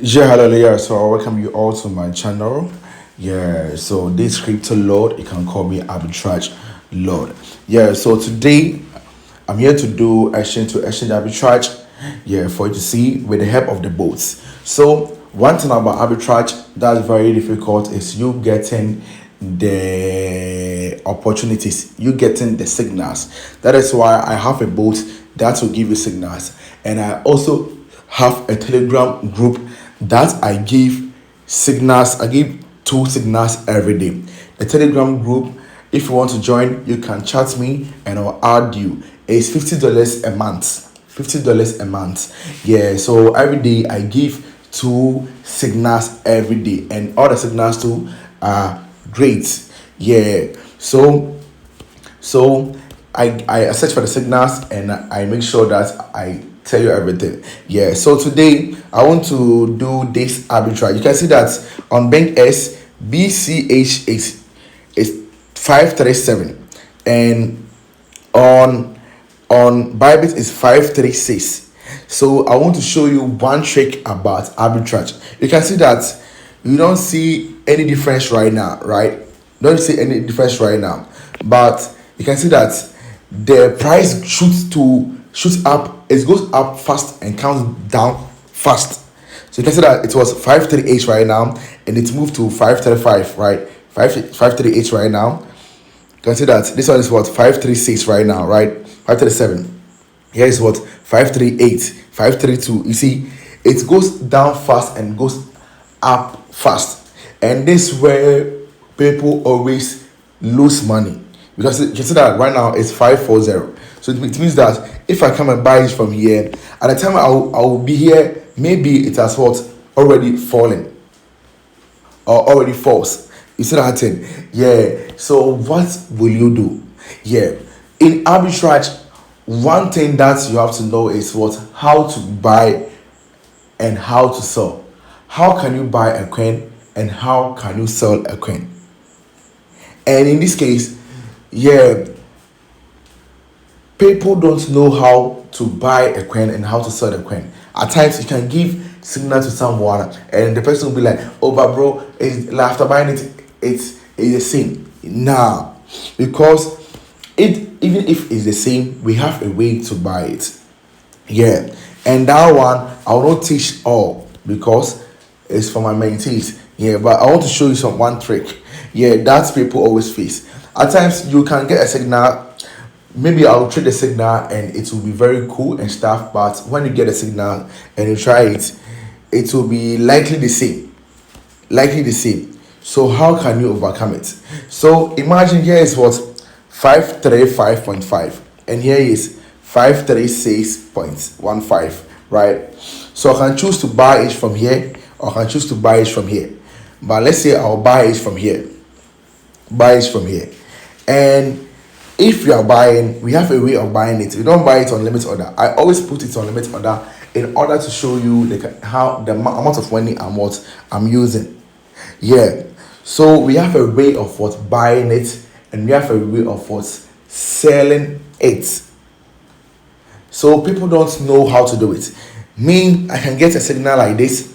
Yeah, hello, yeah. So I welcome you all to my channel. Yeah, so this crypto lord, you can call me Arbitrage Lord. Yeah, so today I'm here to do exchange to exchange arbitrage. Yeah, for you to see with the help of the bots. So one thing about arbitrage that's very difficult is you getting the opportunities, you getting the signals. That is why I have a bot that will give you signals, and I also have a Telegram group that I give signals. I give two signals every day. The Telegram group, if you want to join, you can chat me and I'll add you. It's $50 a month. $50 a month. Yeah, so every day I give two signals every day, and all the signals too are great. Yeah, so I search for the signals and I make sure that I tell you everything. Yeah. So today I want to do this arbitrage. You can see that on Bank S BCH is 537, and on Bybit is 536. So I want to show you one trick about arbitrage. You can see that you don't see any difference right now, right? Don't see any difference right now, but you can see that the price shoots up. It goes up fast and comes down fast. So you can see that it was 538 right now, and it moved to 535, right? 538 right now. You can see that this one is what 536 right now, right? 537. Here is what 538, 532. You see, it goes down fast and goes up fast, and this is where people always lose money, because you can see that right now it's 540. So it means that if I come and buy it from here, at the time I will be here, maybe it has what already fallen or already false. You see that thing? Yeah. So what will you do? Yeah. In arbitrage, one thing that you have to know is what how to buy and how to sell. How can you buy a coin and how can you sell a coin? And in this case, yeah, people don't know how to buy a coin and how to sell a coin. At times, you can give signal to someone, and the person will be like, "Oh, but bro, after buying it, it's the same." Nah, because it even if it's the same, we have a way to buy it. Yeah, and that one I will not teach all because it's for my mentees. Yeah, but I want to show you some one trick. Yeah, that people always face. At times you can get a signal. Maybe I'll trade the signal and it will be very cool and stuff. But when you get a signal and you try it, it will be likely the same. Likely the same. So how can you overcome it? So imagine here is what 535.5, and here is 536.15, right? So I can choose to buy it from here, or I can choose to buy it from here. But let's say I'll buy it from here. Buy it from here. And if you are buying, we have a way of buying it. We don't buy it on limit order. I always put it on limit order in order to show you how the amount of money I'm using. Yeah. So we have a way of what buying it, and we have a way of what selling it. So people don't know how to do it. Me, I can get a signal like this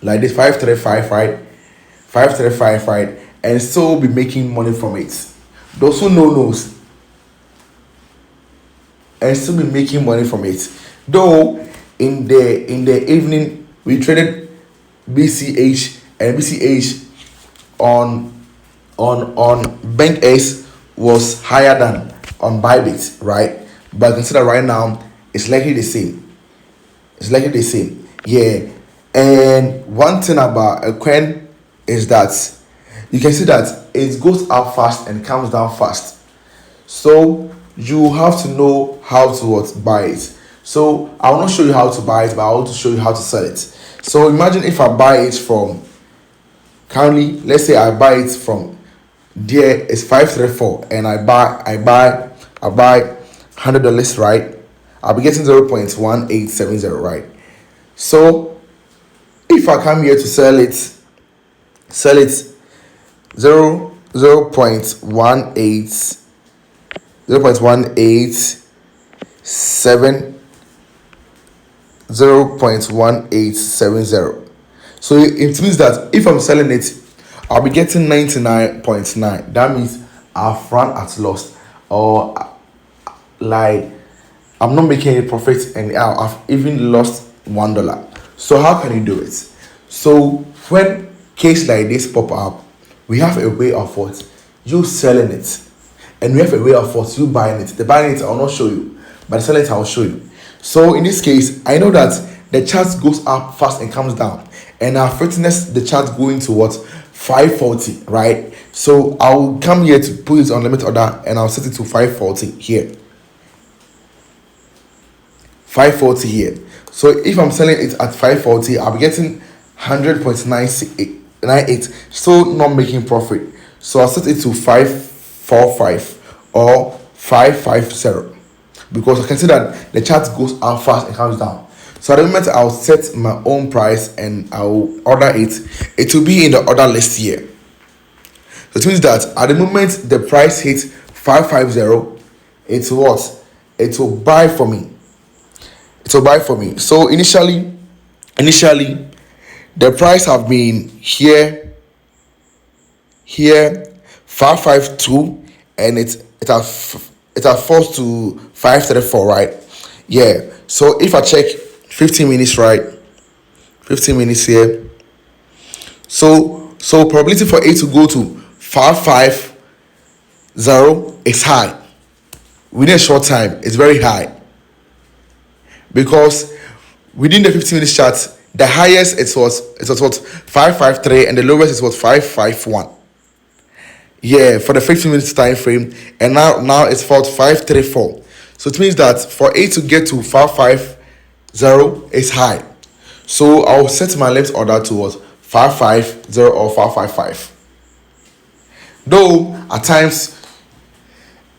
535, right? 535, right? And still be making money from it. Those who know knows, and still be making money from it. Though in the evening we traded BCH, and BCH on Bank S was higher than on Bybit, right? But consider right now it's likely the same. It's likely the same. Yeah. And one thing about a coin is that you can see that it goes up fast and comes down fast. So you have to know how to buy it. So I will not show you how to buy it, but I want to show you how to sell it. So imagine if I buy it from currently, let's say I buy it from there is 534, and I buy $100, right? I'll be getting 0.1870, right? So if I come here to sell it 0.1870, So it means that if I'm selling it, I'll be getting 99.9. That means I've run at loss, or like I'm not making any profit, and I've even lost $1. So how can you do it? So when case like this pop up, we have a way of what you selling it, and we have a way of what you buying it. The buying it I'll not show you, but the selling it I'll show you. So in this case, I know that the chart goes up fast and comes down, and I've witnessed the chart going to what 540, right? So I'll come here to put it on limit order, and I'll set it to 540 here. 540 here. So if I'm selling it at 540, I'll be getting 100.98, still not making profit. So I'll set it to 545 or 550, because I can see that the chart goes up fast and comes down. So at the moment, I'll set my own price and I'll order it. It will be in the order list here. So it means that at the moment the price hits 550, it's what? It will buy for me. It will buy for me. So initially, the price have been here, 552, and it has falls to 534, right? Yeah. So if I check 15 minutes, right? 15 minutes here. So probability for it to go to 550 is high. Within a short time, it's very high, because within the 15 minutes chart, the highest it was what 553, and the lowest it was 551. Yeah, for the 15 minutes time frame, and now it's for 534. So it means that for it to get to 550 is high. So I'll set my limit order towards 550 or 555. Though at times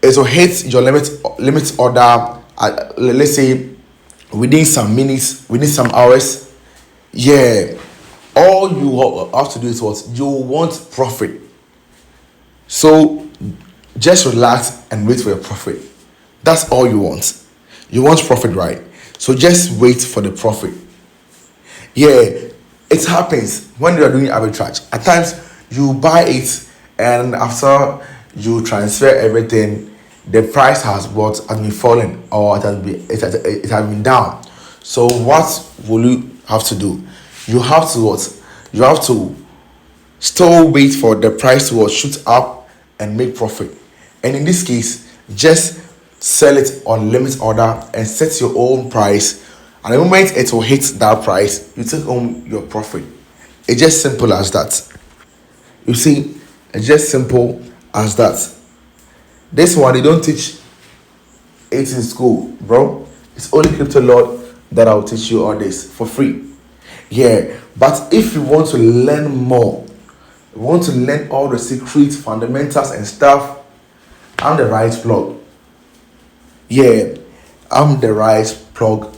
it will hit your limit order at, let's say, within some minutes, within some hours. Yeah, all you have to do is what you want profit. So just relax and wait for your profit. That's all you want. You want profit, right? So just wait for the profit. Yeah, it happens when you are doing arbitrage. At times you buy it, and after you transfer everything, the price has been falling, or it has been down. So what will you have to do? You have to what? You have to still wait for the price to shoot up and make profit. And in this case, just sell it on limit order and set your own price. And the moment it will hit that price, you take home your profit. It's just simple as that. You see, it's just simple as that. This one, they don't teach it in school, bro. It's only Crypto Lord that I'll teach you all this for free. Yeah, but if you want to learn more, you want to learn all the secrets, fundamentals, and stuff, I'm the right plug. Yeah, I'm the right plug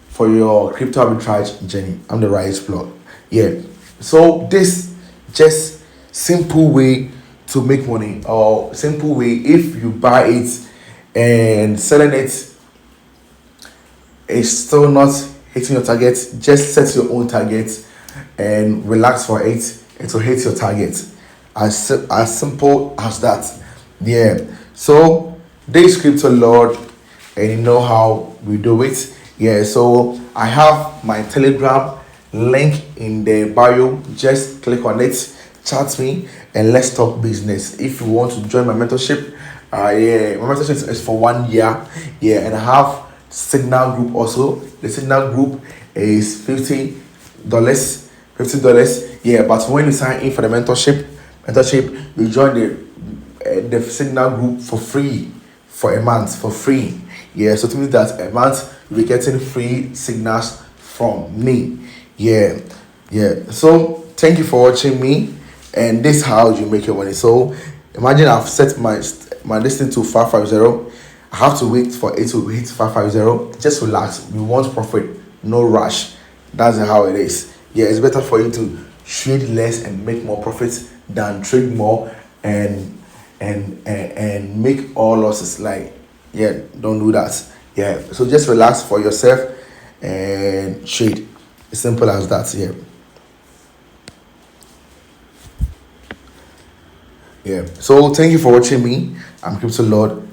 for your crypto arbitrage journey. I'm the right plug. Yeah, so this just simple way to make money, or simple way if you buy it and selling it is still not hitting your target, just set your own target and relax for it. It will hit your target. As simple as that. Yeah. So this Crypto Lord, and you know how we do it. Yeah. So I have my Telegram link in the bio. Just click on it, chat me, and let's talk business. If you want to join my mentorship, yeah, my mentorship is for 1 year. Yeah, and I have Signal group also. The Signal group is $50. Yeah, but when you sign in for the mentorship, you join the Signal group for free for a month for free. Yeah, so it means that a month you'll be getting free signals from me. Yeah. So thank you for watching me, and this is how you make your money. So imagine I've set my distance to 550. I have to wait for it to hit 550. Just relax. We want profit, no rush. That's how it is. Yeah, it's better for you to trade less and make more profits than trade more and make all losses. Like, yeah, don't do that. Yeah, so just relax for yourself and trade. It's simple as that. Yeah. Yeah. So thank you for watching me. I'm Crypto Lord.